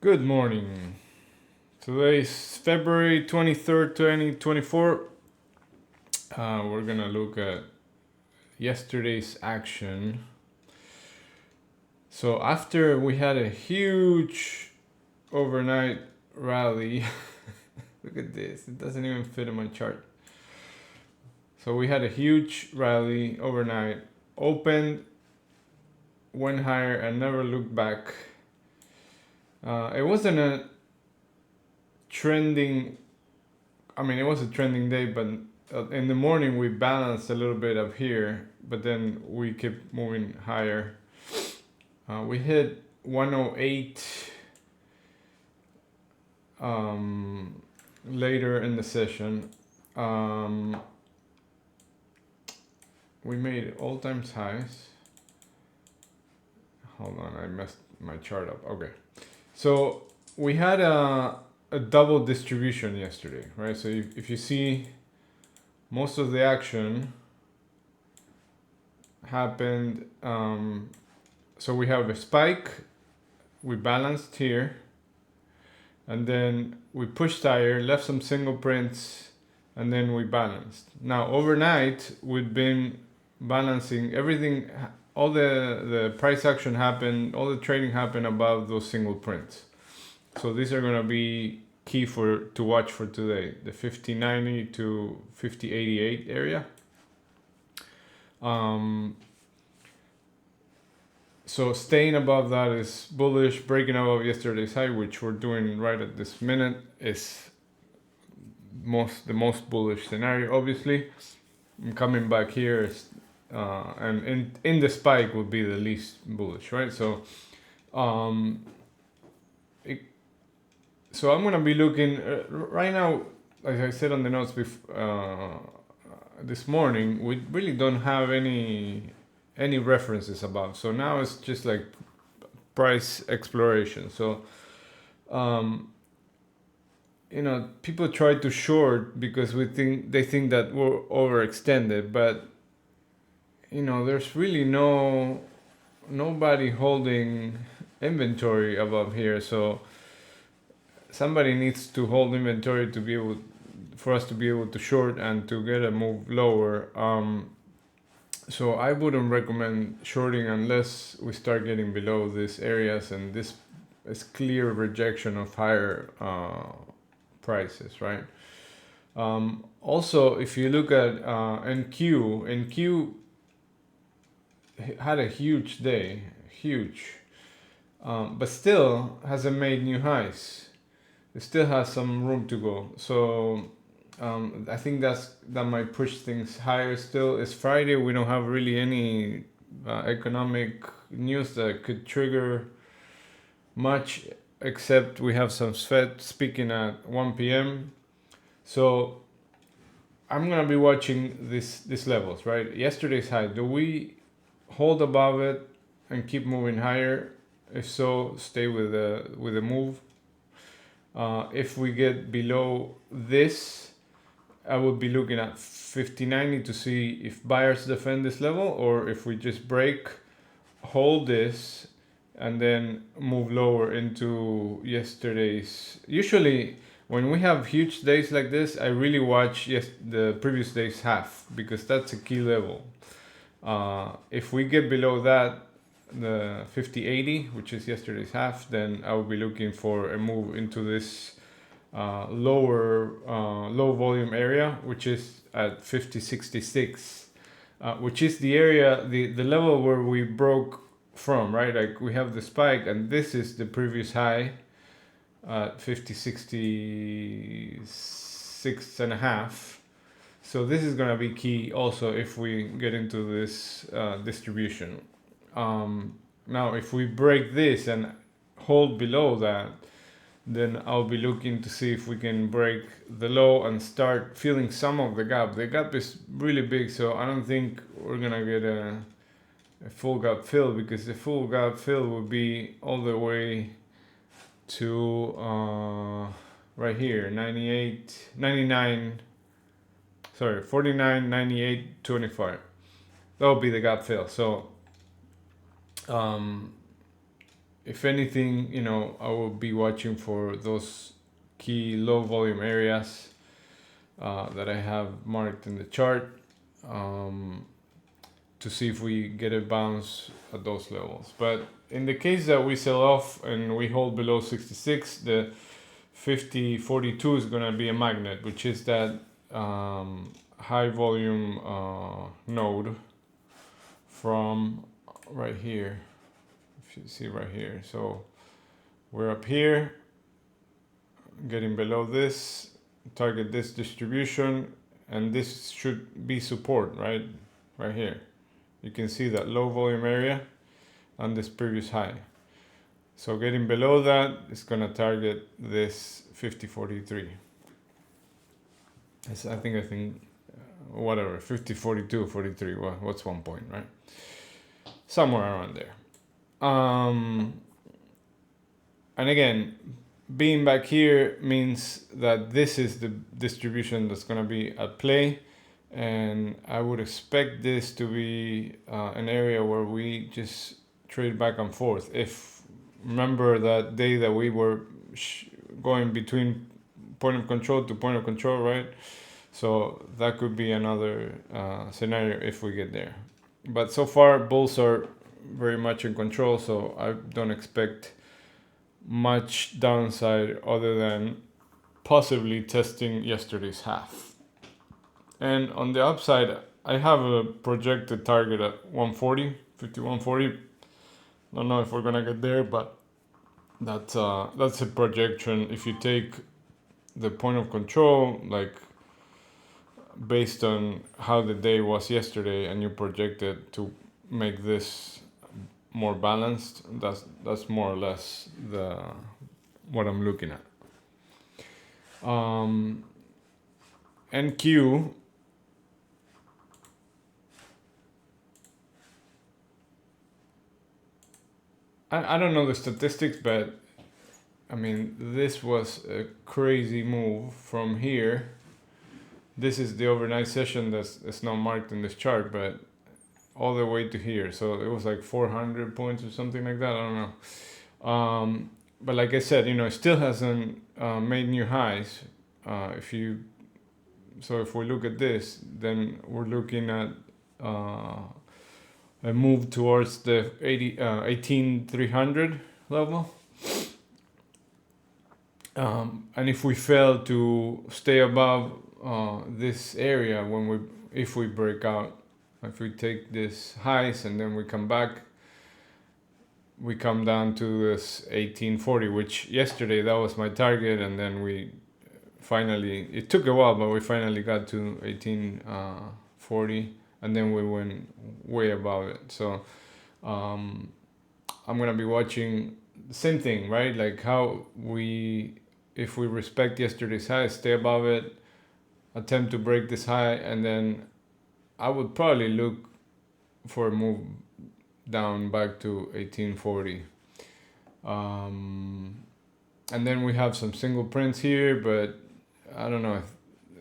Good morning. Today is February 23rd, 2024. We're going to look at yesterday's action. So, after we had a huge overnight rally, look at this, it doesn't even fit in my chart. So, we had a huge rally overnight, opened, went higher, and never looked back. It wasn't a trending it was a trending day, but in the morning we balanced a little bit up here, but then we kept moving higher. We hit 108 later in the session. We made all-time highs. Hold on, I messed my chart up. Okay, so we had a double distribution yesterday, right? So if you see, most of the action happened. So we have a spike, we balanced here, and then we pushed higher, left some single prints, and then we balanced. Now overnight we've been balancing everything. All the price action happened, all the trading happened above those single prints. So these are going to be key to watch for today, the 5090 to 5088 area. So staying above that is bullish. Breaking above yesterday's high, which we're doing right at this minute, is the most bullish scenario. Obviously, and coming back here is, and in the spike would be the least bullish, right? So, so I'm gonna be looking right now. Like I said on the notes this morning, we really don't have any references about. So now it's just like price exploration. So, people try to short because they think that we're overextended, but there's really nobody holding inventory above here. So somebody needs to hold inventory for us to be able to short and to get a move lower. So I wouldn't recommend shorting unless we start getting below these areas, and this is clear rejection of higher prices, right? Also, if you look at NQ had a huge day, but still hasn't made new highs. It still has some room to go. So I think that might push things higher still. It's Friday. We don't have really any economic news that could trigger much, except we have some Fed speaking at 1 p.m. So I'm going to be watching these levels, right? Yesterday's high. Do we hold above it and keep moving higher? If so, stay with the move. If we get below this, I would be looking at 5090 to see if buyers defend this level, or if we just break, hold this, and then move lower into yesterday's. Usually when we have huge days like this, I really watch the previous day's half, because that's a key level. If we get below that, the 5080, which is yesterday's half, then I will be looking for a move into this low volume area, which is at 5066, which is the area, the level where we broke from, right? Like we have the spike, and this is the previous high at 5066 and a half. So this is going to be key also if we get into this distribution. Now, if we break this and hold below that, then I'll be looking to see if we can break the low and start filling some of the gap. The gap is really big, so I don't think we're going to get a full gap fill, because the full gap fill would be all the way to right here, 49, 98, 25. That will be the gap fill. So if anything, you know, I will be watching for those key low volume areas that I have marked in the chart, to see if we get a bounce at those levels. But in the case that we sell off and we hold below 66, the 5042 is going to be a magnet, which is that high volume node from right here. If you see right here, so we're up here, getting below this, target this distribution, and this should be support, right here. You can see that low volume area on this previous high. So getting below that is going to target this 5043. I think whatever, 5042, 43. Well, what's 1 point, right? Somewhere around there. And again, being back here means that this is the distribution that's going to be at play. And I would expect this to be an area where we just trade back and forth. If remember that day that we were going between point of control to point of control, right? So that could be another scenario if we get there. But so far, bulls are very much in control, so I don't expect much downside other than possibly testing yesterday's half. And on the upside, I have a projected target at 140, 5140. Don't know if we're gonna get there, but that's a projection. If you take the point of control, like based on how the day was yesterday, and you project it to make this more balanced, that's more or less what I'm looking at. NQ. I don't know the statistics, but I mean, this was a crazy move from here. This is the overnight session that's not marked in this chart, but all the way to here. So it was like 400 points or something like that. I don't know. But like I said, you know, it still hasn't made new highs. If we look at this, then we're looking at a move towards the 18,300 level. And if we fail to stay above this area, if we break out, if we take this highs and then we come back, we come down to this 1840, which yesterday that was my target, and then we finally, it took a while, but we finally got to 1840, and then we went way above it. So I'm gonna be watching the same thing, right? Like how if we respect yesterday's high, stay above it, attempt to break this high, and then I would probably look for a move down back to 1840. And then we have some single prints here, but I don't know if,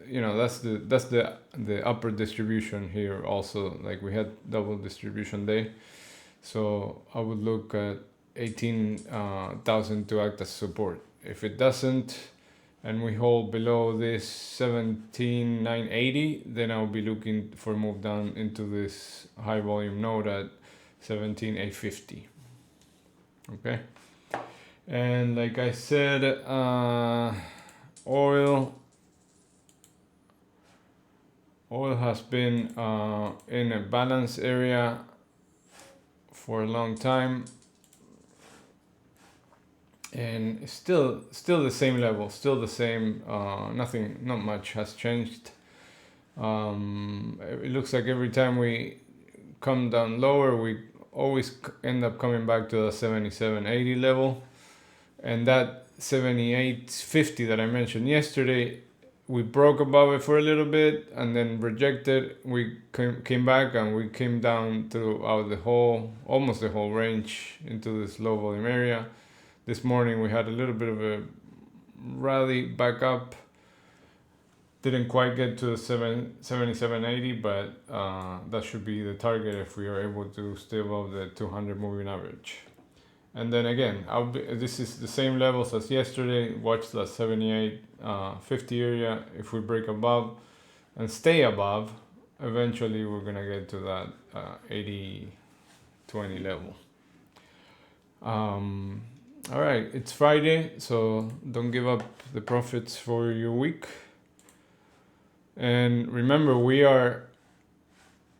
you know, that's the upper distribution here also. Like we had double distribution day, so I would look at 18,000 to act as support. If it doesn't, and we hold below this 17,980, then I'll be looking for a move down into this high volume node at 17,850. Okay. And like I said, oil has been in a balance area for a long time, and still the same level, still the same. Not much has changed. It looks like every time we come down lower, we always end up coming back to the 77.80 level, and that 78.50 that I mentioned yesterday, we broke above it for a little bit and then rejected. We came back and we came down throughout almost the whole range into this low volume area. This morning we had a little bit of a rally back up. Didn't quite get to the 77.80, but that should be the target if we are able to stay above the 200 moving average. And then again, this is the same levels as yesterday. Watch the 78.50 area. If we break above and stay above, eventually we're gonna get to that 80-20 level. All right, it's Friday, so don't give up the profits for your week. And remember, we are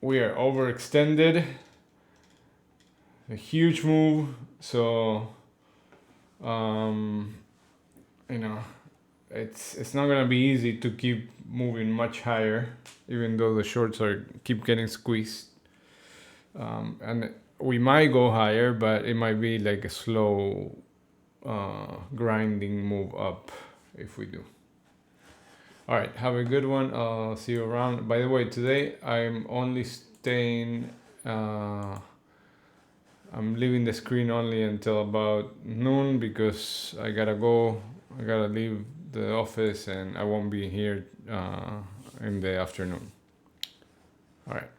overextended. A huge move, so you know, it's not gonna be easy to keep moving much higher, even though the shorts keep getting squeezed. And we might go higher, but it might be like a slow grinding move up if we do. All right, have a good one. I'll see you around. By the way, today I'm only staying. I'm leaving the screen only until about noon because I gotta leave the office and I won't be here in the afternoon. All right.